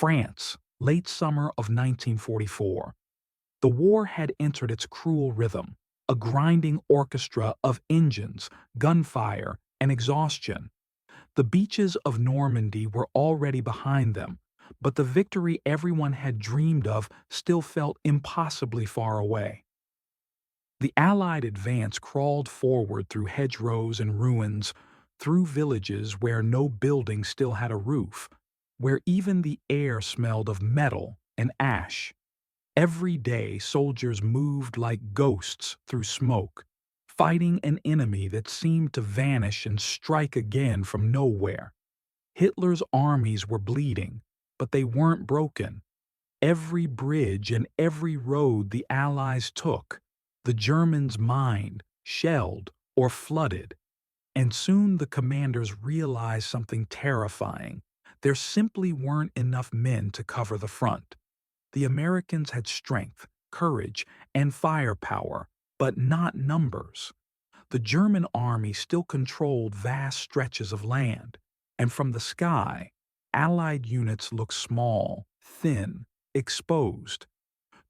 France, late summer of 1944. The war had entered its cruel rhythm, a grinding orchestra of engines, gunfire, and exhaustion. The beaches of Normandy were already behind them, but the victory everyone had dreamed of still felt impossibly far away. The Allied advance crawled forward through hedgerows and ruins, through villages where no building still had a roof, where even the air smelled of metal and ash. Every day soldiers moved like ghosts through smoke, fighting an enemy that seemed to vanish and strike again from nowhere. Hitler's armies were bleeding, but they weren't broken. Every bridge and every road the Allies took, the Germans mined, shelled, or flooded. And soon the commanders realized something terrifying. There simply weren't enough men to cover the front. The Americans had strength, courage, and firepower, but not numbers. The German army still controlled vast stretches of land, and from the sky, Allied units looked small, thin, exposed.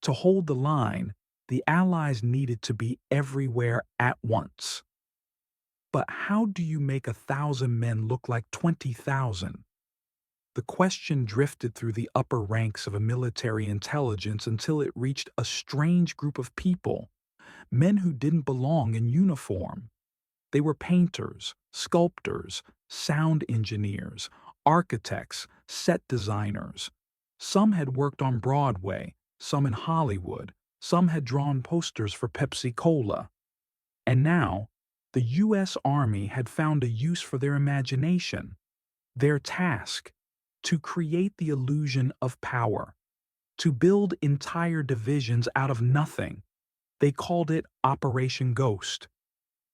To hold the line, the Allies needed to be everywhere at once. But how do you make 1,000 men look like 20,000? The question drifted through the upper ranks of a military intelligence until it reached a strange group of people, men who didn't belong in uniform. They were painters, sculptors, sound engineers, architects, set designers. Some had worked on Broadway, some in Hollywood, some had drawn posters for Pepsi Cola. And now, the U.S. Army had found a use for their imagination. Their task: to create the illusion of power, to build entire divisions out of nothing. They called it Operation Ghost.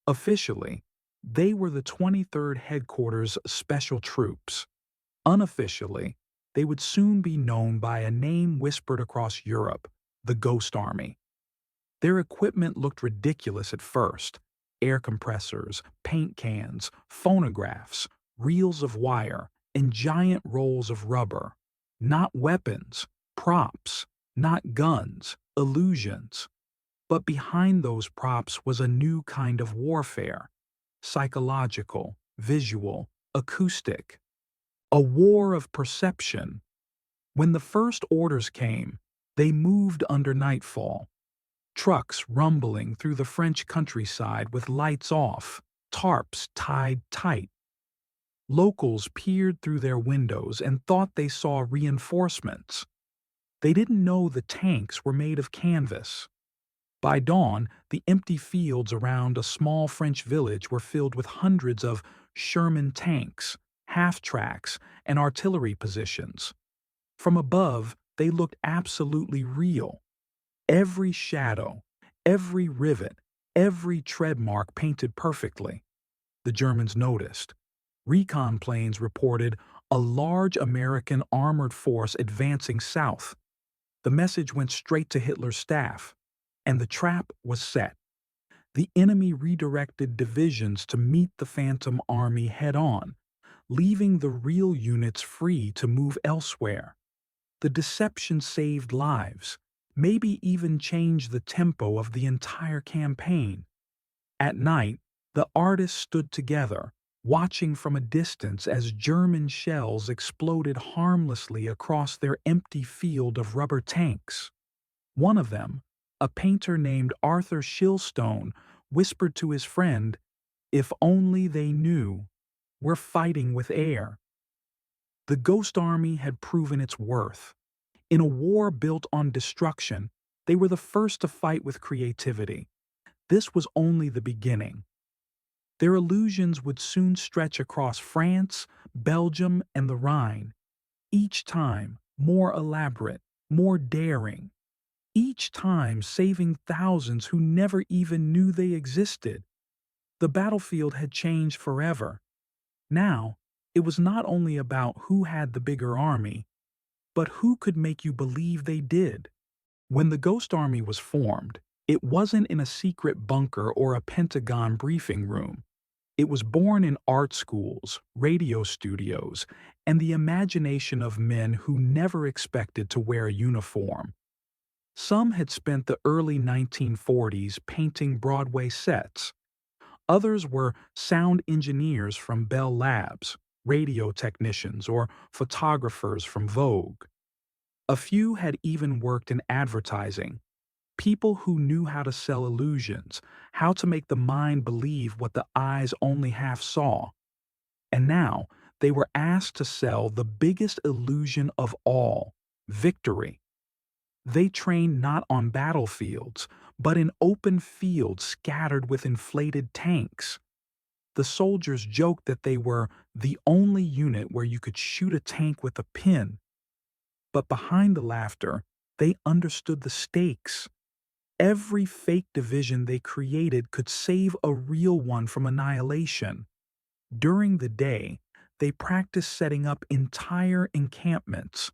Officially, they were the 23rd Headquarters Special Troops. Unofficially, they would soon be known by a name whispered across Europe: the Ghost Army. Their equipment looked ridiculous at first: air compressors, paint cans, phonographs, reels of wire, and giant rolls of rubber. Not weapons, props, not guns, illusions. But behind those props was a new kind of warfare: psychological, visual, acoustic. A war of perception. When the first orders came, they moved under nightfall. Trucks rumbling through the French countryside with lights off, tarps tied tight. Locals peered through their windows and thought they saw reinforcements. They didn't know the tanks were made of canvas. By dawn, the empty fields around a small French village were filled with hundreds of Sherman tanks, half-tracks, and artillery positions. From above, they looked absolutely real. Every shadow, every rivet, every tread mark painted perfectly. The Germans noticed. Recon planes reported a large American armored force advancing south. The message went straight to Hitler's staff, and the trap was set. The enemy redirected divisions to meet the Phantom Army head-on, leaving the real units free to move elsewhere. The deception saved lives, maybe even changed the tempo of the entire campaign. At night, the artists stood together, watching from a distance as German shells exploded harmlessly across their empty field of rubber tanks. One of them, a painter named Arthur Shilstone, whispered to his friend, "If only they knew, we're fighting with air." The Ghost Army had proven its worth. In a war built on destruction, they were the first to fight with creativity. This was only the beginning. Their illusions would soon stretch across France, Belgium, and the Rhine, each time more elaborate, more daring, each time saving thousands who never even knew they existed. The battlefield had changed forever. Now, it was not only about who had the bigger army, but who could make you believe they did. When the Ghost Army was formed, it wasn't in a secret bunker or a Pentagon briefing room. It was born in art schools, radio studios, and the imagination of men who never expected to wear a uniform. Some had spent the early 1940s painting Broadway sets. Others were sound engineers from Bell Labs, radio technicians, or photographers from Vogue. A few had even worked in advertising, people who knew how to sell illusions, how to make the mind believe what the eyes only half saw. And now they were asked to sell the biggest illusion of all, victory. They trained not on battlefields, but in open fields scattered with inflated tanks. The soldiers joked that they were the only unit where you could shoot a tank with a pin. But behind the laughter, they understood the stakes. Every fake division they created could save a real one from annihilation. During the day, they practiced setting up entire encampments.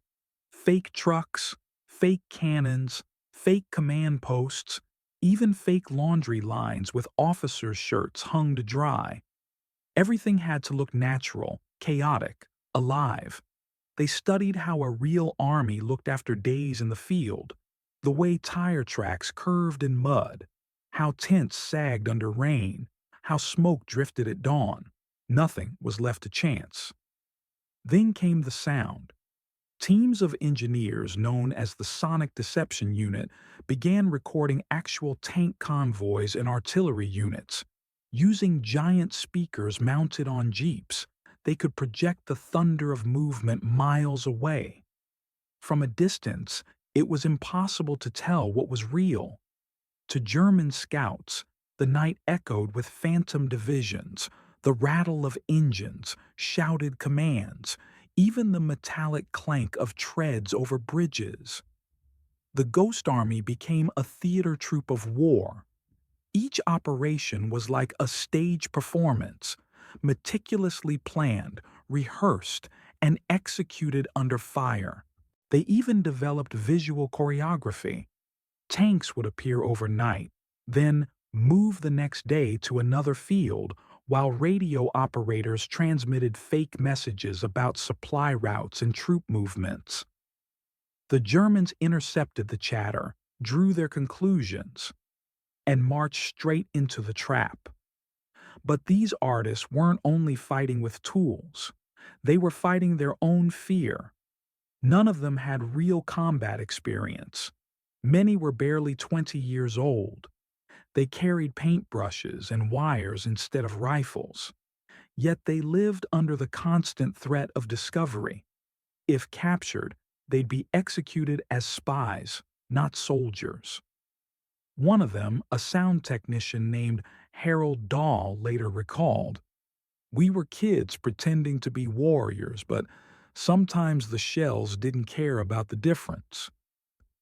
Fake trucks, fake cannons, fake command posts, even fake laundry lines with officers' shirts hung to dry. Everything had to look natural, chaotic, alive. They studied how a real army looked after days in the field, the way tire tracks curved in mud, how tents sagged under rain, how smoke drifted at dawn. Nothing was left to chance. Then came the sound. Teams of engineers known as the Sonic Deception Unit began recording actual tank convoys and artillery units. Using giant speakers mounted on jeeps, they could project the thunder of movement miles away. From a distance, it was impossible to tell what was real. To German scouts, the night echoed with phantom divisions, the rattle of engines, shouted commands, even the metallic clank of treads over bridges. The Ghost Army became a theater troupe of war. Each operation was like a stage performance, meticulously planned, rehearsed, and executed under fire. They even developed visual choreography. Tanks would appear overnight, then move the next day to another field, while radio operators transmitted fake messages about supply routes and troop movements. The Germans intercepted the chatter, drew their conclusions, and marched straight into the trap. But these artists weren't only fighting with tools. They were fighting their own fear. None of them had real combat experience. Many were barely 20 years old. They carried paintbrushes and wires instead of rifles. Yet they lived under the constant threat of discovery. If captured, they'd be executed as spies, not soldiers. One of them, a sound technician named Harold Dahl, later recalled, "We were kids pretending to be warriors, but sometimes the shells didn't care about the difference."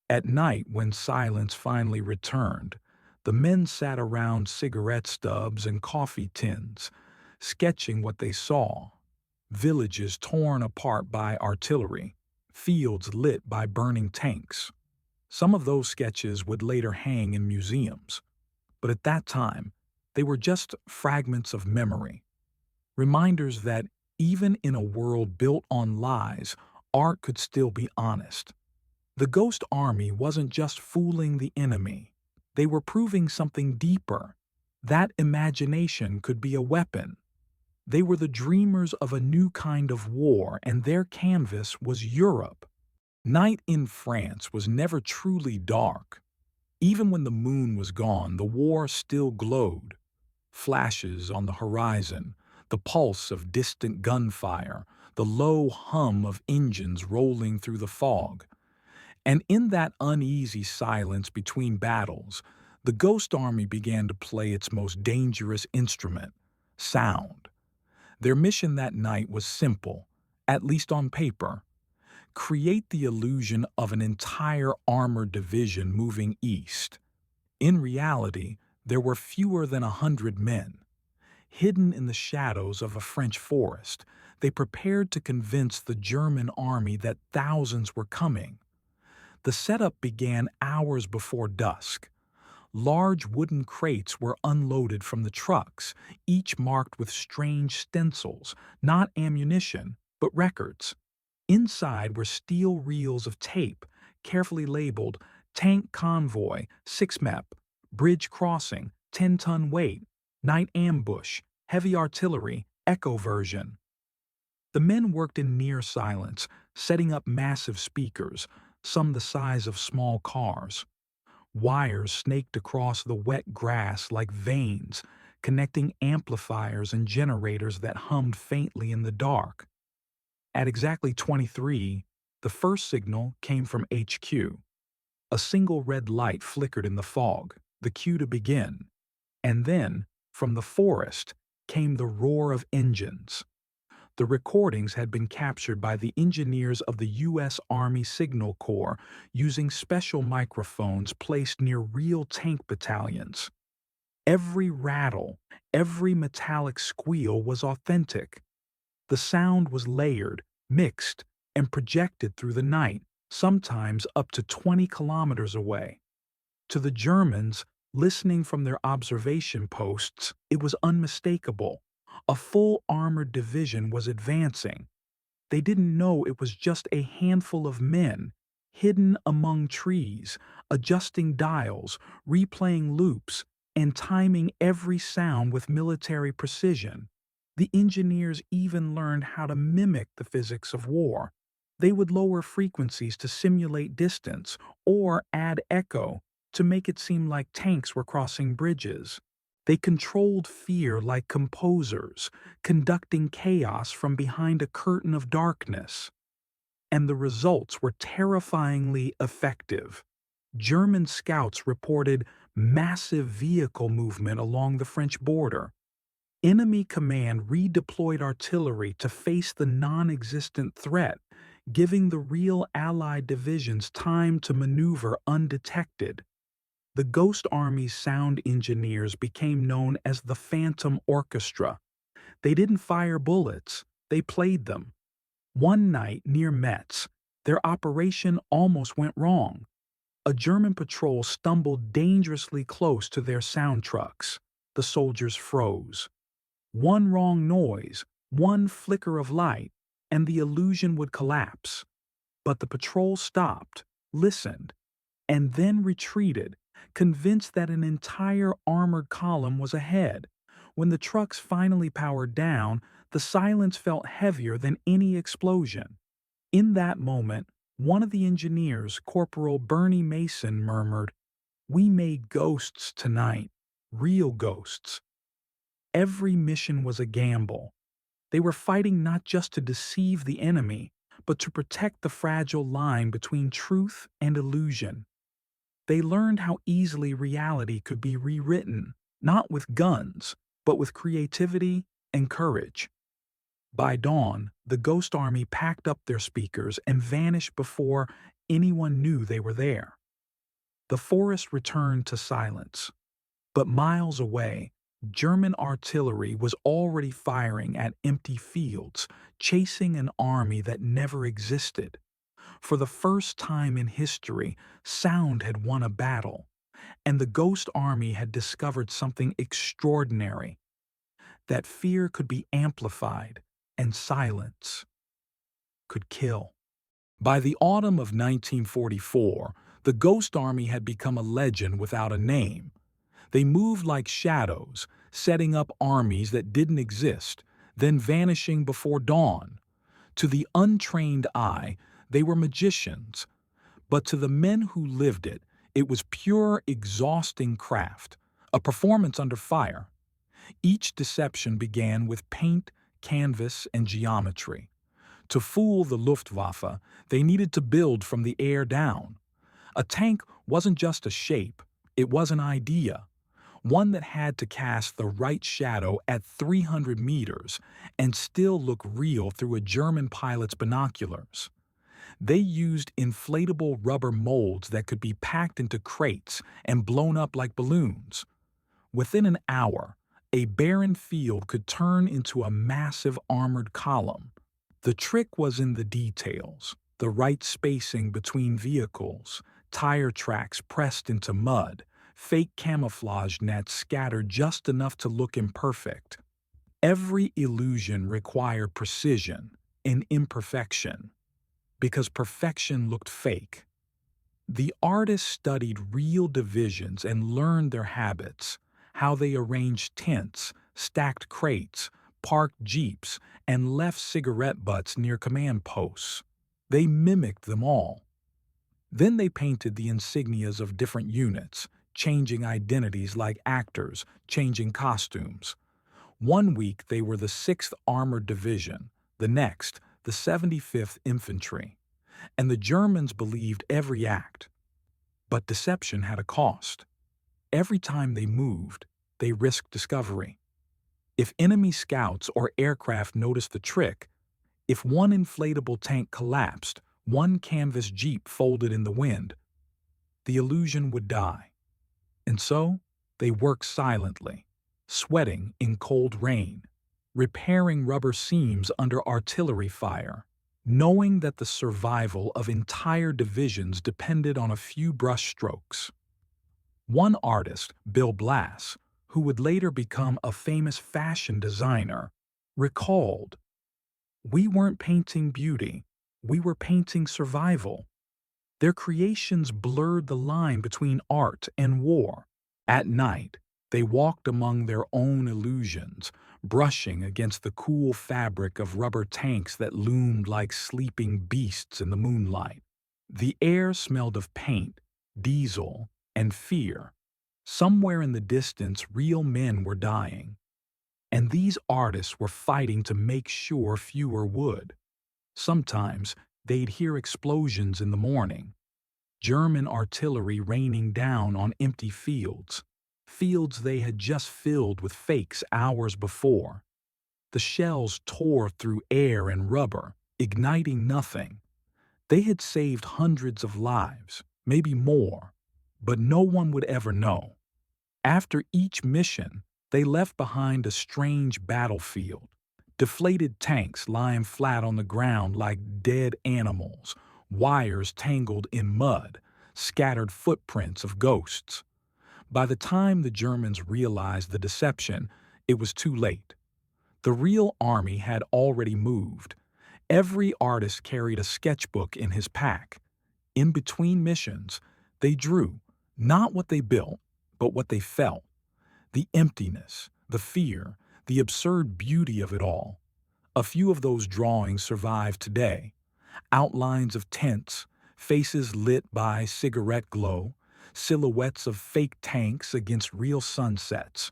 At night, when silence finally returned, the men sat around cigarette stubs and coffee tins, sketching what they saw. Villages torn apart by artillery, fields lit by burning tanks. Some of those sketches would later hang in museums, but at that time, they were just fragments of memory, reminders that even in a world built on lies, art could still be honest. The Ghost Army wasn't just fooling the enemy. They were proving something deeper. That imagination could be a weapon. They were the dreamers of a new kind of war, and their canvas was Europe. Night in France was never truly dark. Even when the moon was gone, the war still glowed. Flashes on the horizon, the pulse of distant gunfire, the low hum of engines rolling through the fog. And in that uneasy silence between battles, the Ghost Army began to play its most dangerous instrument, sound. Their mission that night was simple, at least on paper: create the illusion of an entire armored division moving east. In reality, there were fewer than 100 men. Hidden in the shadows of a French forest, they prepared to convince the German army that thousands were coming. The setup began hours before dusk. Large wooden crates were unloaded from the trucks, each marked with strange stencils, not ammunition, but records. Inside were steel reels of tape, carefully labeled Tank Convoy, 6 MEP, Bridge Crossing, 10-ton weight, Night Ambush, Heavy Artillery, Echo version. The men worked in near silence, setting up massive speakers, some the size of small cars. Wires snaked across the wet grass like veins, connecting amplifiers and generators that hummed faintly in the dark. At exactly 23, the first signal came from HQ. A single red light flickered in the fog, the cue to begin. And then, from the forest, came the roar of engines. The recordings had been captured by the engineers of the U.S. Army Signal Corps using special microphones placed near real tank battalions. Every rattle, every metallic squeal was authentic. The sound was layered, mixed, and projected through the night, sometimes up to 20 kilometers away. To the Germans, listening from their observation posts, it was unmistakable. A full armored division was advancing. They didn't know it was just a handful of men, hidden among trees, adjusting dials, replaying loops, and timing every sound with military precision. The engineers even learned how to mimic the physics of war. They would lower frequencies to simulate distance or add echo to make it seem like tanks were crossing bridges. They controlled fear like composers, conducting chaos from behind a curtain of darkness. And the results were terrifyingly effective. German scouts reported massive vehicle movement along the French border. Enemy command redeployed artillery to face the non-existent threat, giving the real Allied divisions time to maneuver undetected. The Ghost Army's sound engineers became known as the Phantom Orchestra. They didn't fire bullets, they played them. One night near Metz, their operation almost went wrong. A German patrol stumbled dangerously close to their sound trucks. The soldiers froze. One wrong noise, one flicker of light, and the illusion would collapse. But the patrol stopped, listened, and then retreated, convinced that an entire armored column was ahead. When the trucks finally powered down, the silence felt heavier than any explosion. In that moment, one of the engineers, Corporal Bernie Mason, murmured, "We made ghosts tonight, real ghosts." Every mission was a gamble. They were fighting not just to deceive the enemy, but to protect the fragile line between truth and illusion. They learned how easily reality could be rewritten, not with guns, but with creativity and courage. By dawn, the Ghost Army packed up their speakers and vanished before anyone knew they were there. The forest returned to silence. But miles away, German artillery was already firing at empty fields, chasing an army that never existed. For the first time in history, sound had won a battle, and the Ghost Army had discovered something extraordinary: that fear could be amplified, and silence could kill. By the autumn of 1944, the Ghost Army had become a legend without a name. They moved like shadows, setting up armies that didn't exist, then vanishing before dawn. To the untrained eye, they were magicians, but to the men who lived it, it was pure, exhausting craft, a performance under fire. Each deception began with paint, canvas, and geometry. To fool the Luftwaffe, they needed to build from the air down. A tank wasn't just a shape, it was an idea, one that had to cast the right shadow at 300 meters and still look real through a German pilot's binoculars. They used inflatable rubber molds that could be packed into crates and blown up like balloons. Within an hour, a barren field could turn into a massive armored column. The trick was in the details: the right spacing between vehicles, tire tracks pressed into mud, fake camouflage nets scattered just enough to look imperfect. Every illusion required precision and imperfection, because perfection looked fake. The artists studied real divisions and learned their habits, how they arranged tents, stacked crates, parked jeeps, and left cigarette butts near command posts. They mimicked them all. Then they painted the insignias of different units, changing identities like actors, changing costumes. One week they were the 6th Armored Division, the next, the 75th Infantry, and the Germans believed every act. But deception had a cost. Every time they moved, they risked discovery. If enemy scouts or aircraft noticed the trick, if one inflatable tank collapsed, one canvas jeep folded in the wind, the illusion would die. And so, they worked silently, sweating in cold rain, repairing rubber seams under artillery fire, knowing that the survival of entire divisions depended on a few brushstrokes. One artist, Bill Blass, who would later become a famous fashion designer, recalled, "We weren't painting beauty, we were painting survival." Their creations blurred the line between art and war. At night, they walked among their own illusions, brushing against the cool fabric of rubber tanks that loomed like sleeping beasts in the moonlight. The air smelled of paint, diesel, and fear. Somewhere in the distance, real men were dying. And these artists were fighting to make sure fewer would. Sometimes, they'd hear explosions in the morning. German artillery raining down on empty fields. Fields they had just filled with fakes hours before. The shells tore through air and rubber, igniting nothing. They had saved hundreds of lives, maybe more, but no one would ever know. After each mission, they left behind a strange battlefield. Deflated tanks lying flat on the ground like dead animals, wires tangled in mud, scattered footprints of ghosts. By the time the Germans realized the deception, it was too late. The real army had already moved. Every artist carried a sketchbook in his pack. In between missions, they drew, not what they built, but what they felt. The emptiness, the fear, the absurd beauty of it all. A few of those drawings survive today. Outlines of tents, faces lit by cigarette glow, silhouettes of fake tanks against real sunsets.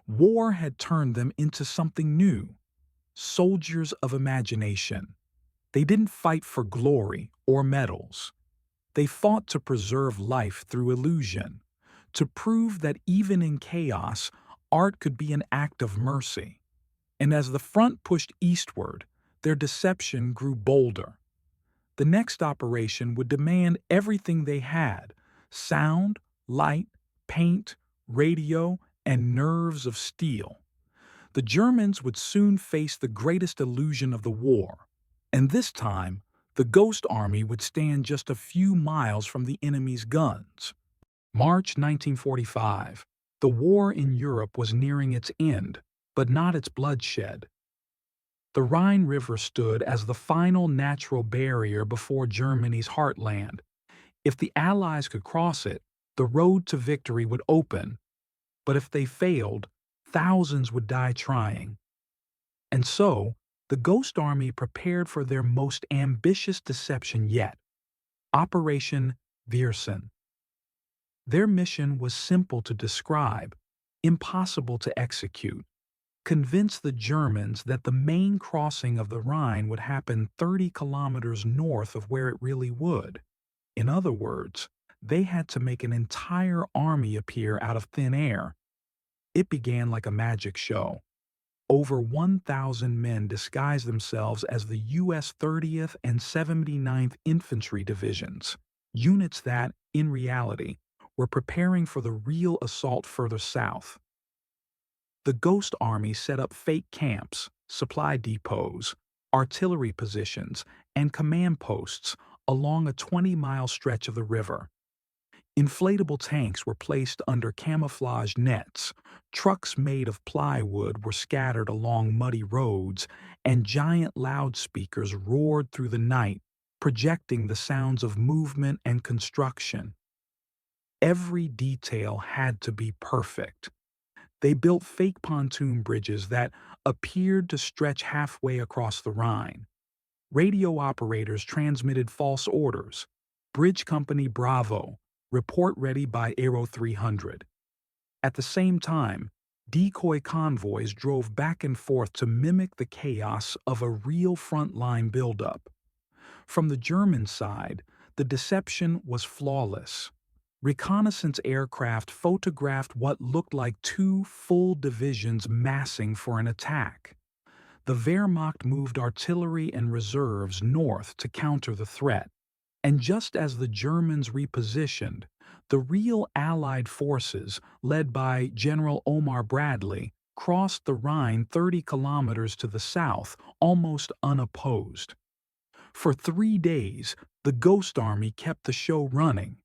War had turned them into something new. Soldiers of imagination. They didn't fight for glory or medals. They fought to preserve life through illusion, to prove that even in chaos, art could be an act of mercy. And as the front pushed eastward, their deception grew bolder. The next operation would demand everything they had: sound, light, paint, radio, and nerves of steel. The Germans would soon face the greatest illusion of the war, and this time, the Ghost Army would stand just a few miles from the enemy's guns. March 1945. The war in Europe was nearing its end, but not its bloodshed. The Rhine River stood as the final natural barrier before Germany's heartland. If the Allies could cross it, the road to victory would open. But if they failed, thousands would die trying. And so, the Ghost Army prepared for their most ambitious deception yet: Operation Viersen. Their mission was simple to describe, impossible to execute. Convince the Germans that the main crossing of the Rhine would happen 30 kilometers north of where it really would. In other words, they had to make an entire army appear out of thin air. It began like a magic show. Over 1,000 men disguised themselves as the U.S. 30th and 79th Infantry Divisions, units that, in reality, were preparing for the real assault further south. The Ghost Army set up fake camps, supply depots, artillery positions, and command posts along a 20-mile stretch of the river. Inflatable tanks were placed under camouflage nets, trucks made of plywood were scattered along muddy roads, and giant loudspeakers roared through the night, projecting the sounds of movement and construction. Every detail had to be perfect. They built fake pontoon bridges that appeared to stretch halfway across the Rhine. Radio operators transmitted false orders. Bridge Company Bravo, report ready by Aero 300. At the same time, decoy convoys drove back and forth to mimic the chaos of a real front-line buildup. From the German side, the deception was flawless. Reconnaissance aircraft photographed what looked like two full divisions massing for an attack. The Wehrmacht moved artillery and reserves north to counter the threat, and just as the Germans repositioned, the real Allied forces, led by General Omar Bradley, crossed the Rhine 30 kilometers to the south, almost unopposed. For 3 days, the Ghost Army kept the show running.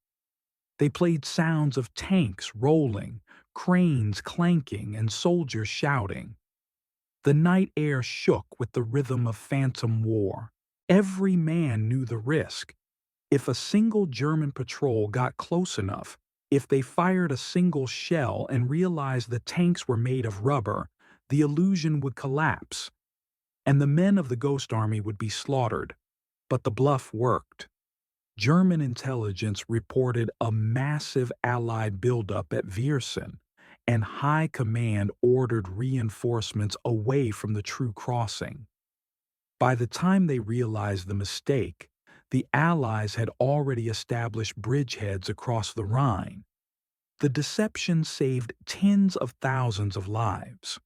They played sounds of tanks rolling, cranes clanking, and soldiers shouting. The night air shook with the rhythm of phantom war. Every man knew the risk. If a single German patrol got close enough, if they fired a single shell and realized the tanks were made of rubber, the illusion would collapse, and the men of the Ghost Army would be slaughtered. But the bluff worked. German intelligence reported a massive Allied buildup at Viersen, and High Command ordered reinforcements away from the true crossing. By the time they realized the mistake, the Allies had already established bridgeheads across the Rhine. The deception saved tens of thousands of lives.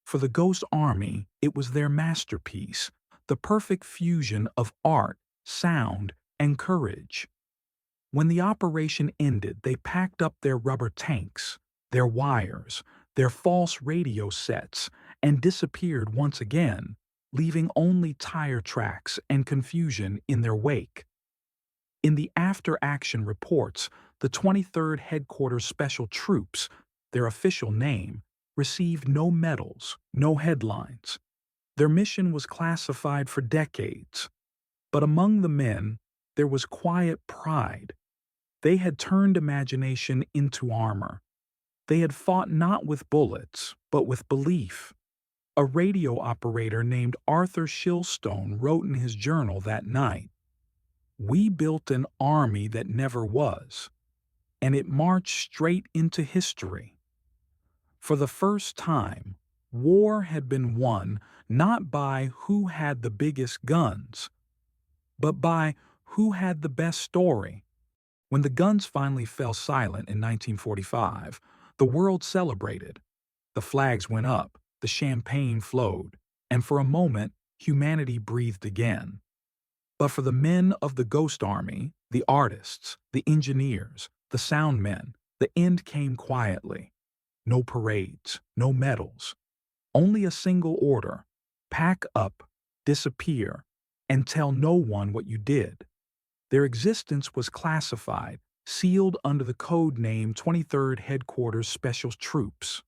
For the Ghost Army, it was their masterpiece, the perfect fusion of art, sound, and courage. When the operation ended, they packed up their rubber tanks, their wires, their false radio sets, and disappeared once again, leaving only tire tracks and confusion in their wake. In the after-action reports, the 23rd Headquarters Special Troops, their official name, received no medals, no headlines. Their mission was classified for decades. But among the men, there was quiet pride. They had turned imagination into armor. They had fought not with bullets, but with belief. A radio operator named Arthur Shilstone wrote in his journal that night, "We built an army that never was, and it marched straight into history." For the first time, war had been won not by who had the biggest guns, but by who had the best story. When the guns finally fell silent in 1945, the world celebrated. The flags went up, the champagne flowed, and for a moment, humanity breathed again. But for the men of the Ghost Army, the artists, the engineers, the sound men, the end came quietly. No parades, no medals, only a single order: pack up, disappear, and tell no one what you did. Their existence was classified, sealed under the code name 23rd Headquarters Special Troops.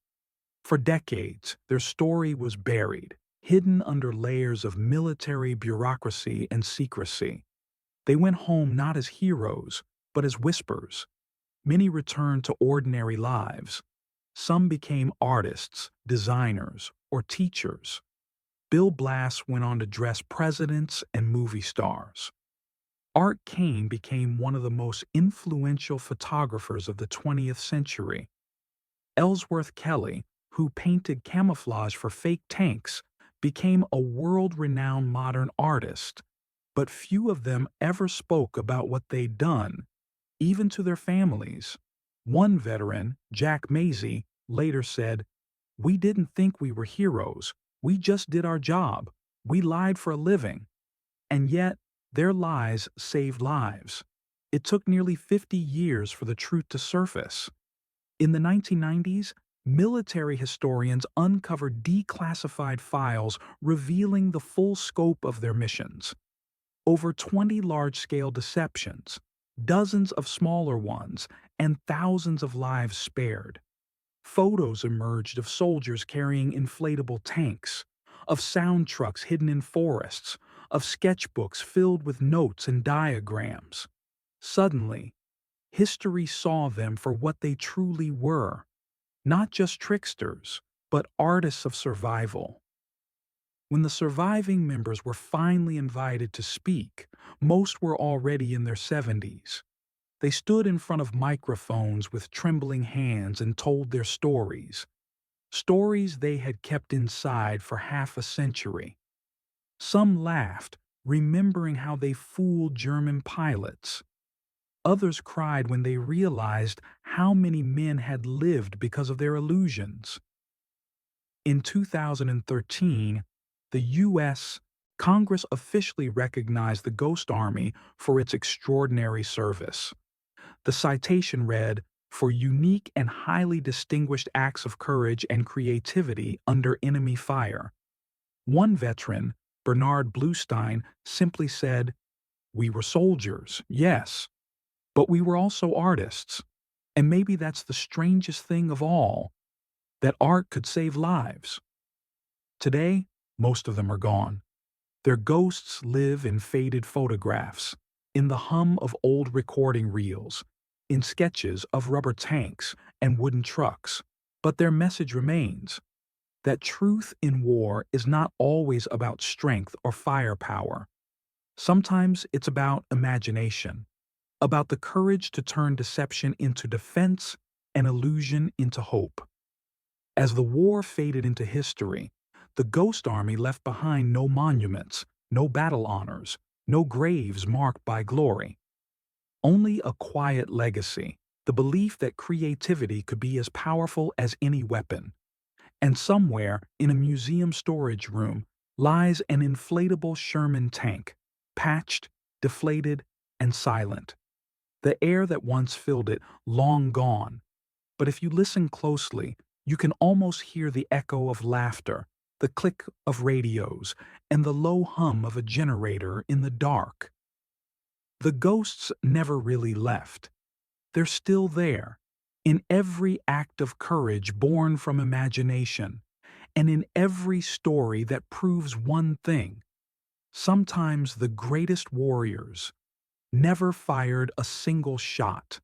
For decades, their story was buried, hidden under layers of military bureaucracy and secrecy. They went home not as heroes, but as whispers. Many returned to ordinary lives. Some became artists, designers, or teachers. Bill Blass went on to dress presidents and movie stars. Art Kane became one of the most influential photographers of the 20th century. Ellsworth Kelly, who painted camouflage for fake tanks, became a world-renowned modern artist, but few of them ever spoke about what they'd done, even to their families. One veteran, Jack Maisie, later said, "We didn't think we were heroes. We just did our job. We lied for a living." And yet, their lies saved lives. It took nearly 50 years for the truth to surface. In the 1990s, military historians uncovered declassified files revealing the full scope of their missions. Over 20 large-scale deceptions, dozens of smaller ones, and thousands of lives spared. Photos emerged of soldiers carrying inflatable tanks, of sound trucks hidden in forests, of sketchbooks filled with notes and diagrams. Suddenly, history saw them for what they truly were, not just tricksters, but artists of survival. When the surviving members were finally invited to speak, most were already in their 70s. They stood in front of microphones with trembling hands and told their stories, stories they had kept inside for half a century. Some laughed, remembering how they fooled German pilots. Others cried when they realized how many men had lived because of their illusions. In 2013, the U.S. Congress officially recognized the Ghost Army for its extraordinary service. The citation read, "For unique and highly distinguished acts of courage and creativity under enemy fire." One veteran, Bernard Bluestein, simply said, "We were soldiers, yes, but we were also artists. And maybe that's the strangest thing of all, that art could save lives." Today, most of them are gone. Their ghosts live in faded photographs, in the hum of old recording reels, in sketches of rubber tanks and wooden trucks. But their message remains, that truth in war is not always about strength or firepower. Sometimes it's about imagination, about the courage to turn deception into defense and illusion into hope. As the war faded into history, the Ghost Army left behind no monuments, no battle honors, no graves marked by glory. Only a quiet legacy, the belief that creativity could be as powerful as any weapon. And somewhere in a museum storage room lies an inflatable Sherman tank, patched, deflated, and silent. The air that once filled it long gone. But if you listen closely, you can almost hear the echo of laughter, the click of radios, and the low hum of a generator in the dark. The ghosts never really left. They're still there, in every act of courage born from imagination, and in every story that proves one thing. Sometimes the greatest warriors never fired a single shot.